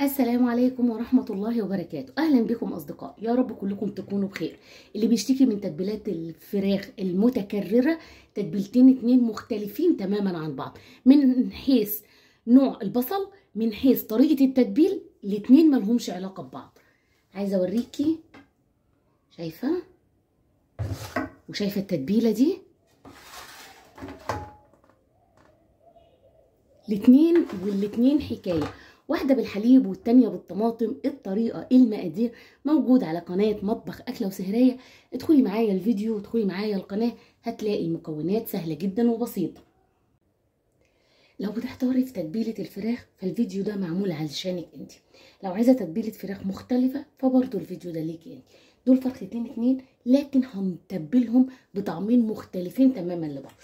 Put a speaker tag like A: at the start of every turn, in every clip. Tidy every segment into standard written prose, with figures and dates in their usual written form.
A: السلام عليكم ورحمة الله وبركاته. أهلا بكم أصدقاء، يا رب كلكم تكونوا بخير. اللي بيشتكي من تتبيلات الفراخ المتكررة، تتبيلتين اتنين مختلفين تماما عن بعض من حيث نوع البصل، من حيث طريقة التتبيل، الاتنين ملهمش علاقة ببعض. عايزة أوريكي، شايفة وشايفة التتبيلة دي، والاتنين حكاية، واحدة بالحليب والتانية بالطماطم. الطريقة المقادير موجود على قناة مطبخ أكلة وسهرية. ادخلي معايا الفيديو، ادخلي معايا القناة، هتلاقي المكونات سهلة جدا وبسيطة. لو بتحتاري في تتبيلة الفراخ فالفيديو ده معمول علشانك انت. لو عايزة تتبيلة فراخ مختلفة فبرضه الفيديو ده ليكي انت. دول فرختين اتنين لكن هنتبلهم بطعمين مختلفين تماما لبعض.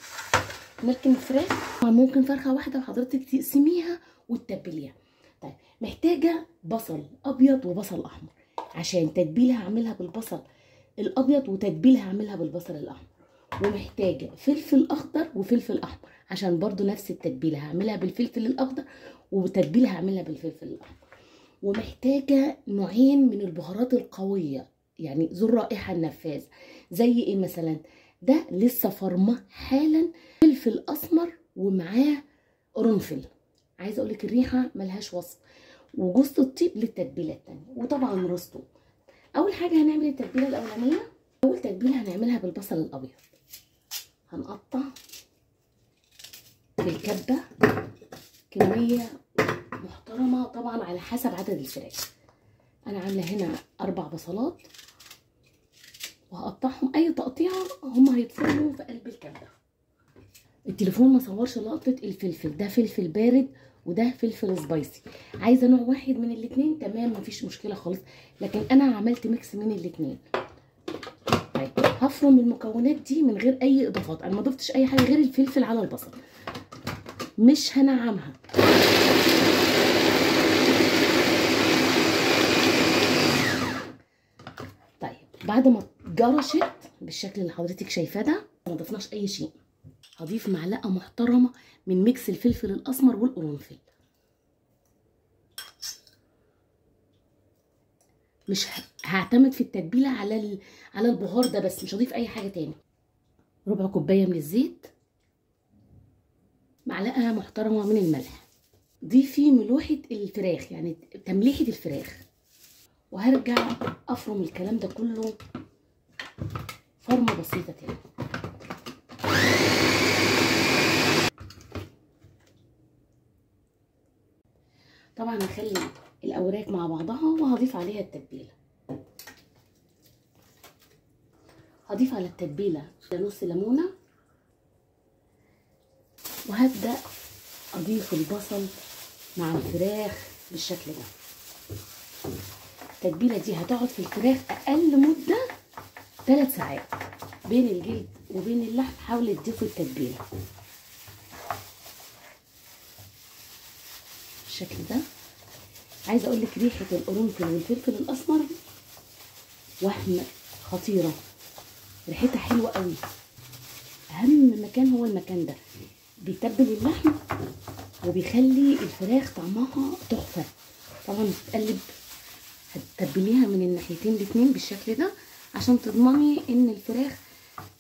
A: ممكن الفراخ ممكن فرخة واحدة وحضرتك تقسميها وتتبليها. طيب، محتاجة بصل أبيض وبصل أحمر. عشان تتبيلها هعملها بالبصل الأبيض وتتبيلها هعملها بالبصل الأحمر. ومحتاجة فلفل أخضر وفلفل أحمر عشان برضو نفس التتبيلة هعملها بالفلفل الأخضر وتتبيلها هعملها بالفلفل الأحمر. ومحتاجة نوعين من البهارات القوية، يعني ذو الرائحة النفاذة. زي ايه مثلا؟ ده لسه فرمه حالا، فلفل أسمر ومعاه قرنفل. عايزه اقولك الريحه ملهاش وصف. وجوز الطيب للتتبيله التانيه، وطبعا روز توم. اول حاجه هنعمل التتبيله الاولانيه. اول تتبيله هنعملها بالبصل الابيض. هنقطع في الكبه كميه محترمه طبعا على حسب عدد الفراخ. انا عامله هنا 4 بصلات وهقطعهم اي تقطيعه هم هيتفرموا في قلب الكبه. التليفون ما صورش لقطه الفلفل، ده فلفل بارد وده فلفل سبايسي. عايزه نوع واحد من الاتنين تمام، مفيش مشكله خالص، لكن انا عملت ميكس من الاتنين. طيب، هفرم المكونات دي من غير اي اضافات. انا ما ضفتش اي حاجه غير الفلفل على البصل، مش هنعمها. طيب، بعد ما اتجرشت بالشكل اللي حضرتك شايفاه ده، ما ضفناش اي شيء. هضيف معلقه محترمه من ميكس الفلفل الاسمر والقرنفل. مش هعتمد في التتبيله على البهار ده بس، مش هضيف اي حاجه تاني. ربع كوبايه من الزيت، معلقه محترمه من الملح. ضيفي ملوحه الفراخ، يعني تمليحه الفراخ. وهرجع افرم الكلام ده كله فرمه بسيطه تاني. طبعا هخلي الاوراق مع بعضها وهضيف عليها التتبيله. هضيف على التتبيله نص ليمونه، وهبدا اضيف البصل مع الفراخ بالشكل ده. التتبيله دي هتقعد في الفراخ اقل مده 3 ساعات. بين الجلد وبين اللحم حاولوا تضيفوا التتبيله بالشكل ده. عايزه اقول لك ريحه القرنفل والفلفل الاسمر وهم خطيره، ريحتها حلوه قوي. اهم مكان هو المكان ده، بيتبل اللحم وبيخلي الفراخ طعمها تحفه. طبعا هتتبليها من الناحيتين الاتنين بالشكل ده عشان تضمني ان الفراخ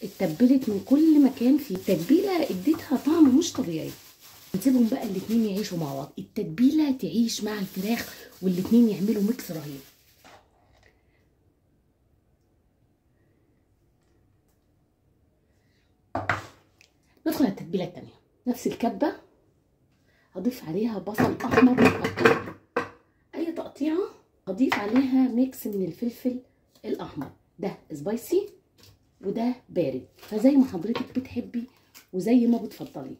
A: اتبلت من كل مكان. في التتبيله اديتها طعم مش طبيعي. نسيبهم بقى الاتنين يعيشوا مع بعض، التتبيله تعيش مع الفراخ والاتنين يعملوا ميكس رهيب. ندخل على التتبيله التانيه. نفس الكبه هضيف عليها بصل احمر مقطع، اي تقطيعه. هضيف عليها ميكس من الفلفل الاحمر، ده سبايسي وده بارد، فزي ما حضرتك بتحبي وزي ما بتفضلي.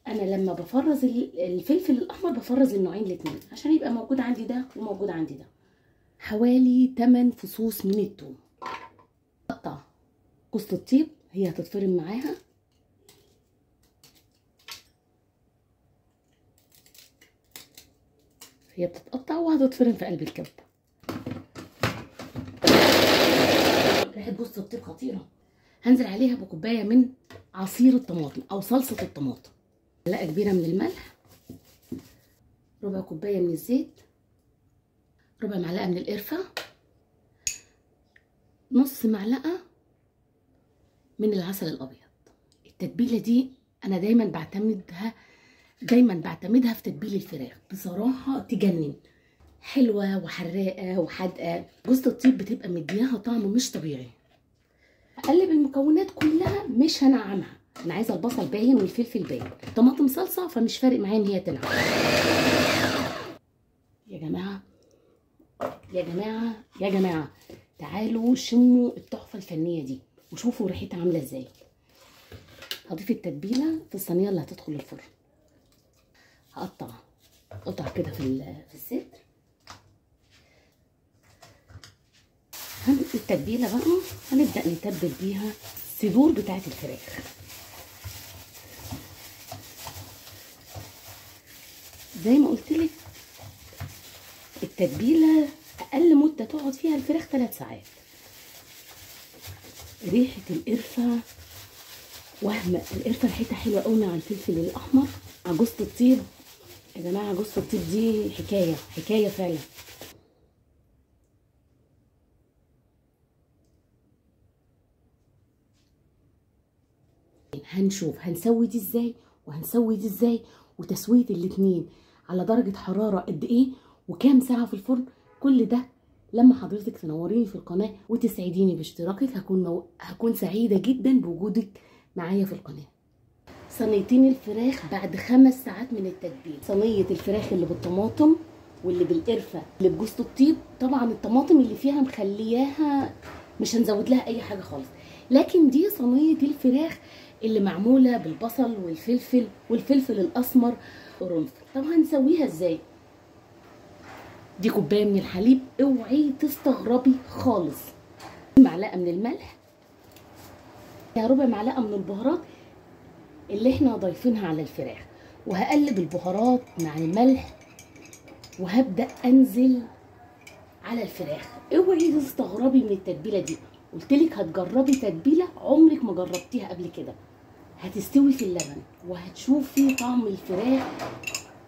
A: انا لما بفرز الفلفل الاحمر بفرز النوعين الاتنين عشان يبقى موجود عندي ده وموجود عندي ده. حوالي 8 فصوص من الثوم. قطع جوز الطيب، هي هتتفرم معاها. هي بتتقطع وهتتفرم في قلب الكبه. ريحه جوز الطيب خطيره. هنزل عليها بكوبايه من عصير الطماطم او صلصه الطماطم، معلقه كبيره من الملح، ربع كوبايه من الزيت، ربع معلقه من القرفه، نص معلقه من العسل الابيض. التتبيله دي انا دايما بعتمدها في تتبيل الفراخ، بصراحه تجنن، حلوه وحراقه وحادقه. جوز الطيب بتبقى مدياها طعم مش طبيعي. هقلب المكونات كلها، مش هنعمها، انا عايزه البصل باين والفلفل باين، طماطم صلصه فمش فارق معايا ان هي تنعم. يا جماعه يا جماعه يا جماعه، تعالوا شموا التحفه الفنيه دي وشوفوا ريحتها عامله ازاي. هضيف التتبيله في الصينيه اللي هتدخل الفرن. هقطع قطع كده في الصدر. التتبيله بقى هنبدا نتبل بيها الصدور بتاعه الفراخ. زي ما قلت لك التتبيله اقل مده تقعد فيها الفراخ 3 ساعات. ريحه القرفه القرفه ريحتها حلوه قوي مع الفلفل الاحمر مع جوز الطيب. يا جماعه جوز الطيب دي حكايه فعلا. هنشوف هنسوي دي ازاي وهنسوي دي ازاي، وتسويه الاتنين على درجه حراره قد ايه وكام ساعه في الفرن. كل ده لما حضرتك تنوريني في القناه وتسعديني باشتراكك، هكون سعيده جدا بوجودك معايا في القناه. صينيتين الفراخ بعد 5 ساعات من التتبيل. صينيه الفراخ اللي بالطماطم واللي بالقرفه اللي بجوز الطيب، طبعا الطماطم اللي فيها مخلياها مش هنزود لها اي حاجه خالص، لكن دي صينيه الفراخ اللي معموله بالبصل والفلفل الاسمر قرنفل. طب هنسويها ازاي؟ دي كوبايه من الحليب، اوعي تستغربي خالص. معلقه من الملح، ربع معلقه من البهارات اللي احنا ضايفينها على الفراخ، وهقلب البهارات مع الملح وهبدا انزل على الفراخ. اوعي تستغربي من التتبيله دي، قلتلك هتجربي تتبيله عمرك ما جربتيها قبل كده. هتستوي في اللبن وهتشوفي طعم الفراخ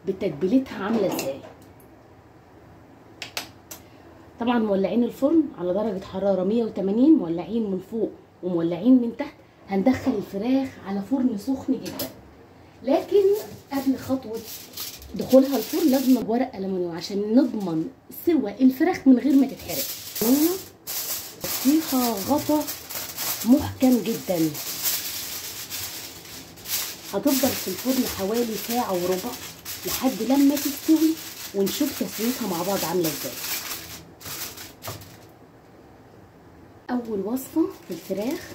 A: بتتبيلتها عامله ازاي. طبعا مولعين الفرن على درجه حراره 180، مولعين من فوق ومولعين من تحت. هندخل الفراخ على فرن سخن جدا، لكن قبل خطوه دخولها الفرن لازم ورق ألمونيوم عشان نضمن سوى الفراخ من غير ما تتحرق. فيها غطا محكم جدا. هتفضل في الفرن حوالي ساعة وربع لحد لما تستوي، ونشوف تسويتها مع بعض عاملة ازاي. أول وصفة في الفراخ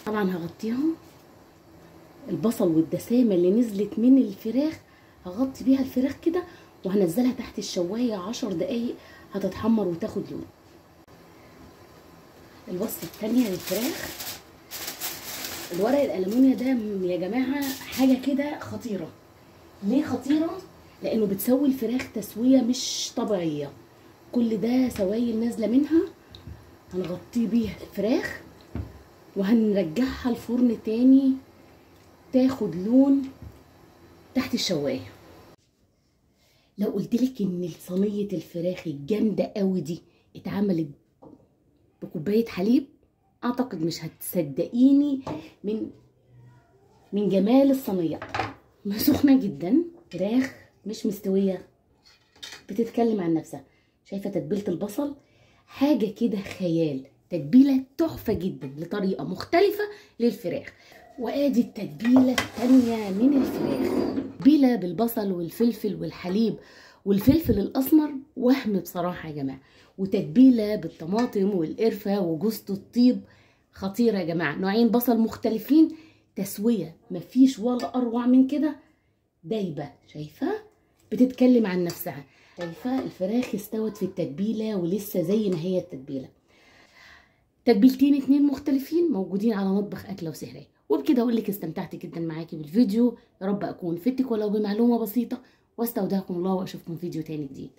A: طبعا هغطيها. البصل والدسامة اللي نزلت من الفراخ هغطي بيها الفراخ كده، وهنزلها تحت الشواية 10 دقايق هتتحمر وتاخد لون. الوصفة التانية للفراخ، الورق الألمونيا ده يا جماعة حاجة كده خطيرة. ليه خطيرة؟ لأنه بتسوي الفراخ تسوية مش طبيعية. كل ده سوائل نازلة منها. هنغطي بيها الفراخ وهنرجعها الفرن تاني تاخد لون تحت الشوايه. لو قلتلك ان صينيه الفراخ الجامده قوي دي اتعملت بكوبايه حليب، اعتقد مش هتصدقيني من جمال الصينيه. سخنه جدا، فراخ مش مستويه بتتكلم عن نفسها. شايفه تتبيله البصل حاجه كده خيال، تتبيله تحفه جدا لطريقه مختلفه للفراخ. وادي التتبيله الثانيه من الفراخ، تتبيله بالبصل والفلفل والحليب والفلفل الاسمر، وهم بصراحه يا جماعه. وتتبيله بالطماطم والقرفه وجوز الطيب، خطيره يا جماعه. نوعين بصل مختلفين، تسويه مفيش ولا اروع من كده. دايبه، شايفه بتتكلم عن نفسها. شايفه الفراخ استوت في التتبيله ولسه زي ما هي التتبيله. تتبيلتين 2 مختلفين موجودين على مطبخ اكله وسهريه. وبكده اقول لك استمتعت جدا معاكي بالفيديو، يا رب اكون فدتك ولو بمعلومه بسيطه، واستودعكم الله واشوفكم فيديو تاني جديد.